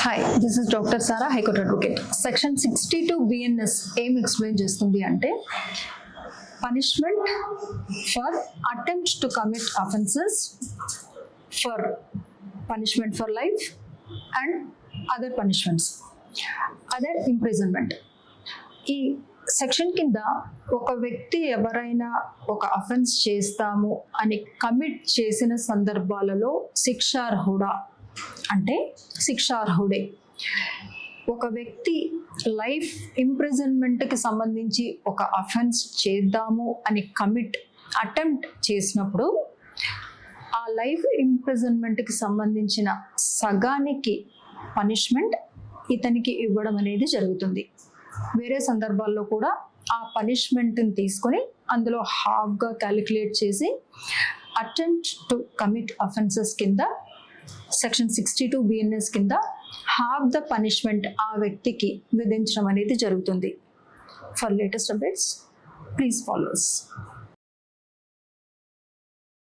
Hi, this is doctor Sara, high court advocate. Section 62 BNS ఏం explain చేస్తుంది అంటే punishment for attempt to commit offences, for punishment for life and other punishments, other imprisonment. ఈ section కింద ఒక వ్యక్తి ఎవరైనా ఒక అఫెన్స్ చేస్తాము అని కమిట్ చేసిన సందర్భాలలో శిక్షార్హుడా అంటే శిక్షార్హుడే. ఒక వ్యక్తి లైఫ్ ఇంప్రిజన్మెంట్కి సంబంధించి ఒక అఫెన్స్ చేద్దాము అని అటెంప్ట్ చేసినప్పుడు ఆ లైఫ్ ఇంప్రిజన్మెంట్కి సంబంధించిన సగానికి పనిష్మెంట్ ఇతనికి ఇవ్వడం అనేది జరుగుతుంది. వేరే సందర్భాల్లో కూడా ఆ పనిష్మెంట్ని తీసుకొని అందులో హాఫ్గా క్యాలిక్యులేట్ చేసి అటెంప్ట్ టు కమిట్ అఫెన్సెస్ కింద సెక్షన్ 62 BNS కింద హాఫ్ ద పనిష్మెంట్ ఆ వ్యక్తికి విధించడం అనేది జరుగుతుంది. For latest updates please follow us.